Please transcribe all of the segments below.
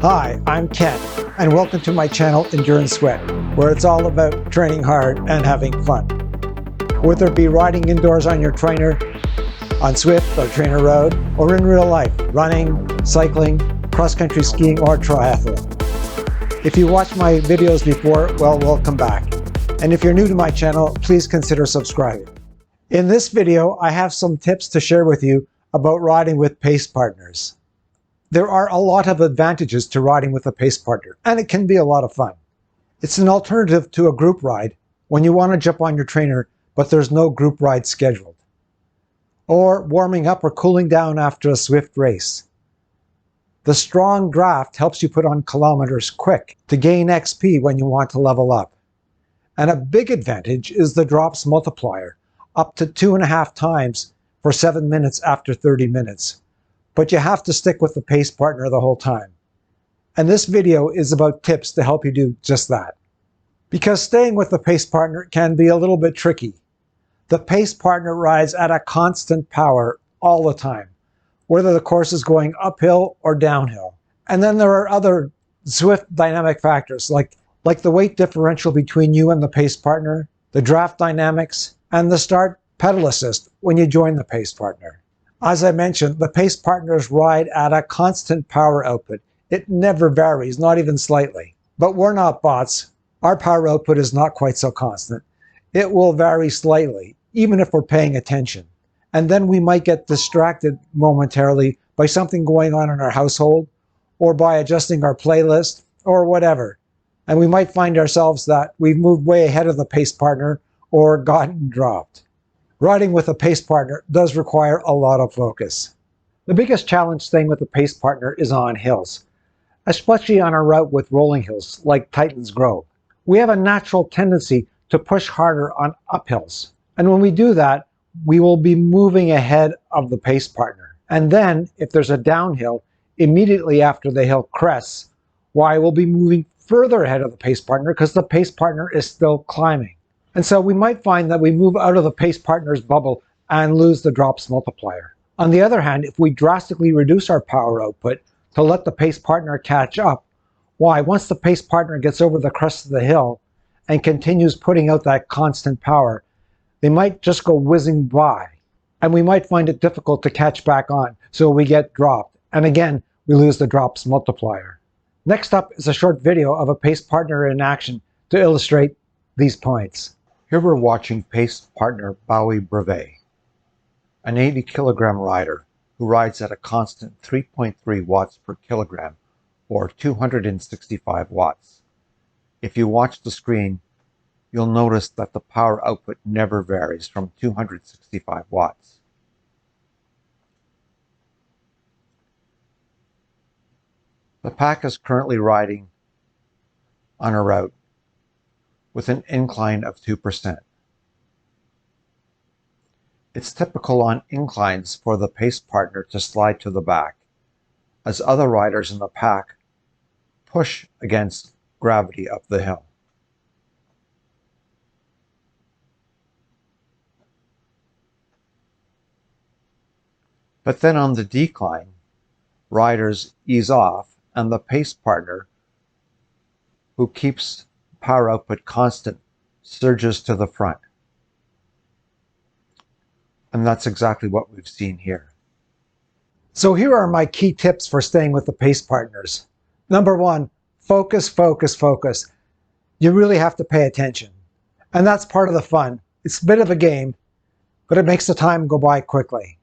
Hi, I'm Ken, and welcome to my channel Endurance Sweat, where it's all about training hard and having fun. Whether it be riding indoors on your trainer, on Swift or Trainer Road, or in real life, running, cycling, cross-country skiing, or triathlon. If you watched my videos before, well, welcome back. And if you're new to my channel, please consider subscribing. In this video, I have some tips to share with you about riding with pace partners. There are a lot of advantages to riding with a pace partner, and it can be a lot of fun. It's an alternative to a group ride when you want to jump on your trainer, but there's no group ride scheduled. Or warming up or cooling down after a Swift race. The strong draft helps you put on kilometers quick to gain XP when you want to level up. And a big advantage is the drops multiplier, up to 2.5 times for 7 minutes after 30 minutes. But you have to stick with the pace partner the whole time. And this video is about tips to help you do just that. Because staying with the pace partner can be a little bit tricky. The pace partner rides at a constant power all the time, whether the course is going uphill or downhill. And then there are other Swift dynamic factors like the weight differential between you and the pace partner, the draft dynamics, and the start pedal assist when you join the pace partner. As I mentioned, the pace partners ride at a constant power output. It never varies, not even slightly. But we're not bots. Our power output is not quite so constant. It will vary slightly, even if we're paying attention. And then we might get distracted momentarily by something going on in our household, or by adjusting our playlist, or whatever. And we might find ourselves that we've moved way ahead of the pace partner or gotten dropped. Riding with a pace partner does require a lot of focus. The biggest challenge staying with a pace partner is on hills, especially on a route with rolling hills like Titans Grove. We have a natural tendency to push harder on uphills. And when we do that, we will be moving ahead of the pace partner. And then, if there's a downhill, immediately after the hill crests, we'll be moving further ahead of the pace partner because the pace partner is still climbing. And so we might find that we move out of the pace partner's bubble and lose the drops multiplier. On the other hand, if we drastically reduce our power output to let the pace partner catch up, once the pace partner gets over the crest of the hill and continues putting out that constant power, they might just go whizzing by. And we might find it difficult to catch back on, so we get dropped. And again, we lose the drops multiplier. Next up is a short video of a pace partner in action to illustrate these points. Here we're watching pace partner Bowie Brevet, an 80 kilogram rider who rides at a constant 3.3 watts per kilogram, or 265 watts. If you watch the screen, you'll notice that the power output never varies from 265 watts. The pack is currently riding on a route with an incline of 2%. It's typical on inclines for the pace partner to slide to the back, as other riders in the pack push against gravity up the hill. But then on the decline, riders ease off, and the pace partner, who keeps power output constant, surges to the front. And that's exactly what we've seen here. So here are my key tips for staying with the pace partners. Number 1, focus, focus, focus. You really have to pay attention. And that's part of the fun. It's a bit of a game, but it makes the time go by quickly.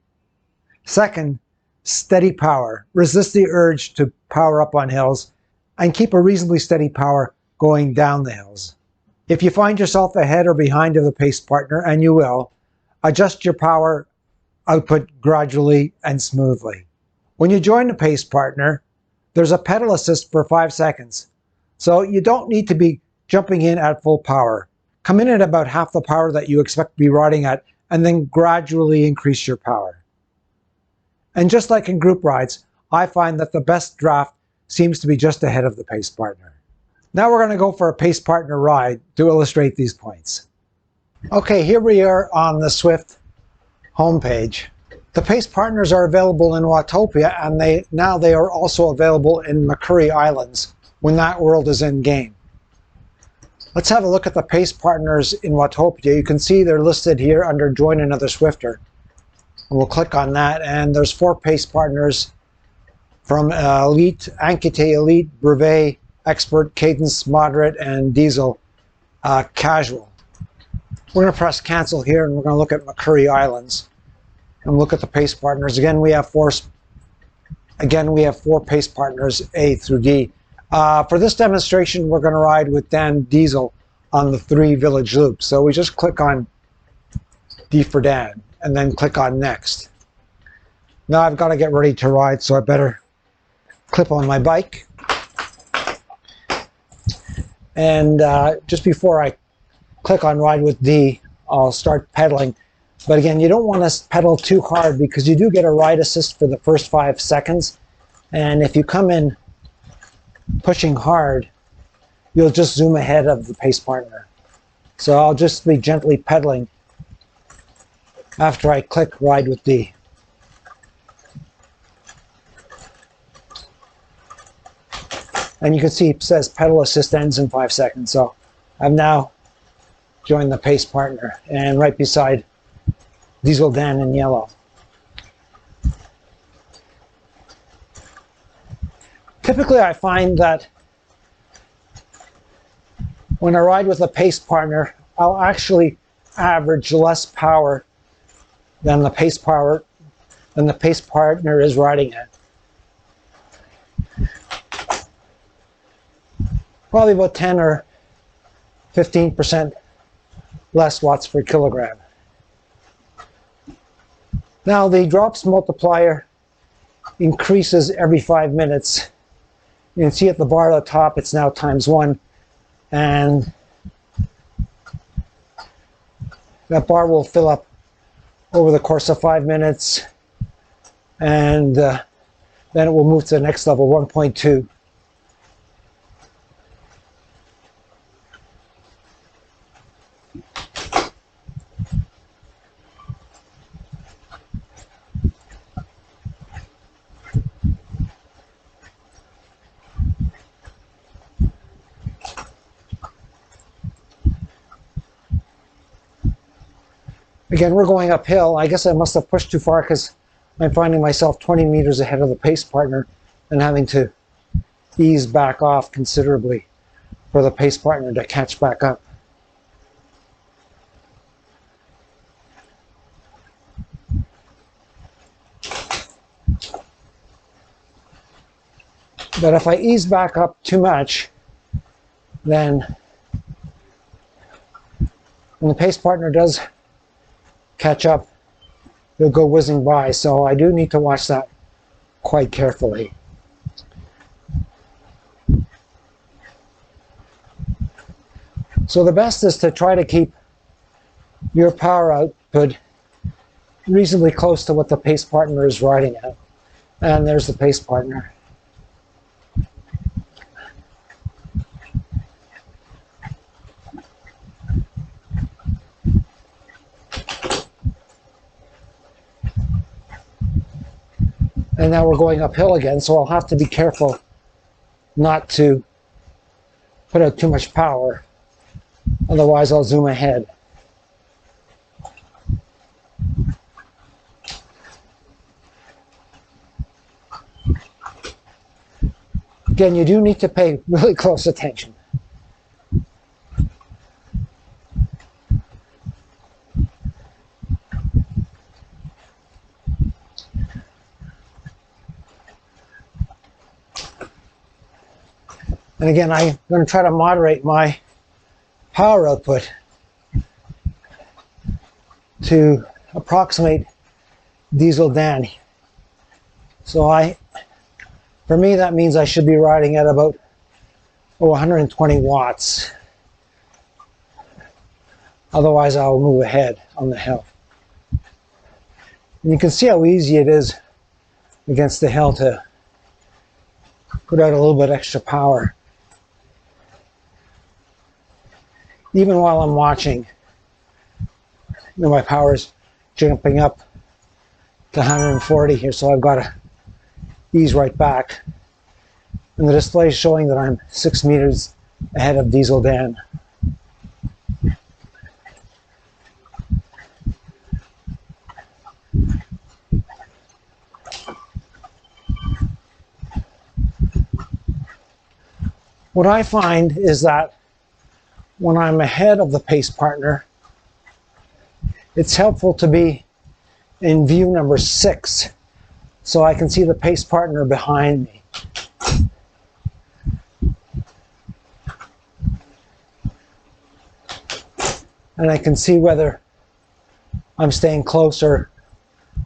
Second, steady power. Resist the urge to power up on hills and keep a reasonably steady power going down the hills. If you find yourself ahead or behind of the pace partner, and you will, adjust your power output gradually and smoothly. When you join the pace partner, there's a pedal assist for 5 seconds. So you don't need to be jumping in at full power. Come in at about half the power that you expect to be riding at, and then gradually increase your power. And just like in group rides, I find that the best draft seems to be just ahead of the pace partner. Now we're going to go for a pace partner ride to illustrate these points. Okay, here we are on the Swift homepage. The pace partners are available in Watopia, and they are also available in McCurry Islands when that world is in game. Let's have a look at the pace partners in Watopia. You can see they're listed here under Join Another Swifter. And we'll click on that, and there's 4 pace partners from Elite, Ankite Elite, Brevet, Expert, Cadence, Moderate, and Diesel Casual. We're going to press cancel here, and we're going to look at McCurry Islands and look at the pace partners. Again, we have 4 pace partners, A through D. For this demonstration, we're going to ride with Dan Diesel on the 3 village loops. So we just click on D for Dan and then click on Next. Now I've got to get ready to ride, so I better clip on my bike. And just before I click on Ride with D, I'll start pedaling. But again, you don't want to pedal too hard because you do get a ride assist for the first 5 seconds. And if you come in pushing hard, you'll just zoom ahead of the pace partner. So I'll just be gently pedaling after I click Ride with D. And you can see it says pedal assist ends in 5 seconds. So I've now joined the pace partner, and right beside Diesel Dan in yellow. Typically, I find that when I ride with a pace partner, I'll actually average less power than the pace partner is riding at. Probably about 10 or 15% less watts per kilogram. Now the drops multiplier increases every 5 minutes. You can see at the bar at the top it's now ×1, and that bar will fill up over the course of 5 minutes, and then it will move to the next level, 1.2. Again, we're going uphill. I guess I must have pushed too far because I'm finding myself 20 meters ahead of the pace partner and having to ease back off considerably for the pace partner to catch back up. But if I ease back up too much, then when the pace partner does catch up, they'll go whizzing by. So I do need to watch that quite carefully. So the best is to try to keep your power output reasonably close to what the pace partner is riding at. And there's the pace partner. And now we're going uphill again, so I'll have to be careful not to put out too much power. Otherwise, I'll zoom ahead. Again, you do need to pay really close attention. And again, I'm going to try to moderate my power output to approximate Diesel Dan. So for me, that means I should be riding at about 120 watts. Otherwise, I'll move ahead on the hill. And you can see how easy it is against the hill to put out a little bit extra power. Even while I'm watching, my power is jumping up to 140 here, so I've got to ease right back. And the display is showing that I'm 6 meters ahead of Diesel Dan. What I find is that when I'm ahead of the pace partner, it's helpful to be in view number 6 so I can see the pace partner behind me. And I can see whether I'm staying closer,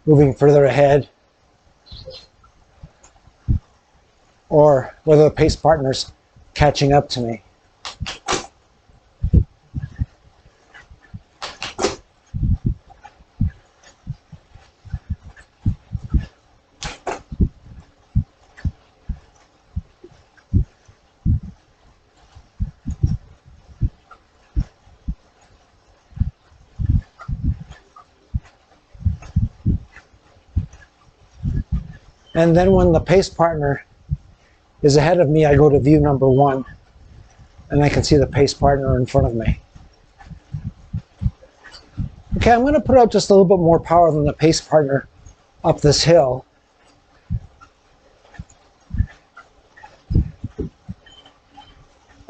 moving further ahead, or whether the pace partner's catching up to me. And then when the pace partner is ahead of me, I go to view number 1, and I can see the pace partner in front of me. Okay, I'm going to put out just a little bit more power than the pace partner up this hill.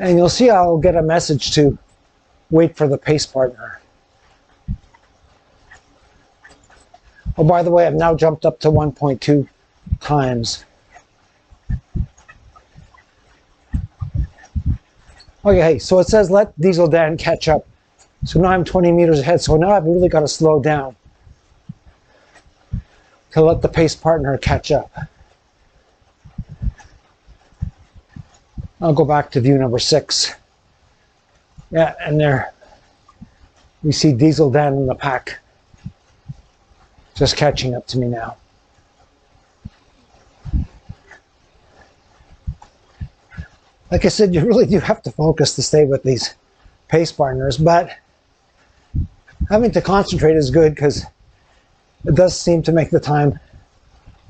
And you'll see I'll get a message to wait for the pace partner. Oh, by the way, I've now jumped up to 1.2 times. Okay, so it says let Diesel Dan catch up. So now I'm 20 meters ahead. So now I've really got to slow down to let the pace partner catch up. I'll go back to view number 6. Yeah, and there we see Diesel Dan in the pack just catching up to me now. Like I said, you really do have to focus to stay with these pace partners, but having to concentrate is good because it does seem to make the time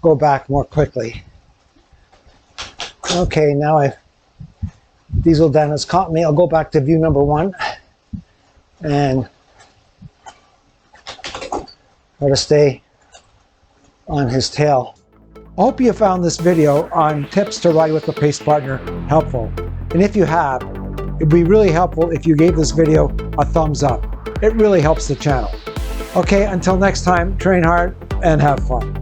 go back more quickly. Okay, now Diesel Dan has caught me. I'll go back to view number 1 and try to stay on his tail. I hope you found this video on tips to ride with the pace partner helpful. And if you have, it'd be really helpful if you gave this video a thumbs up. It really helps the channel. Okay, until next time, train hard and have fun.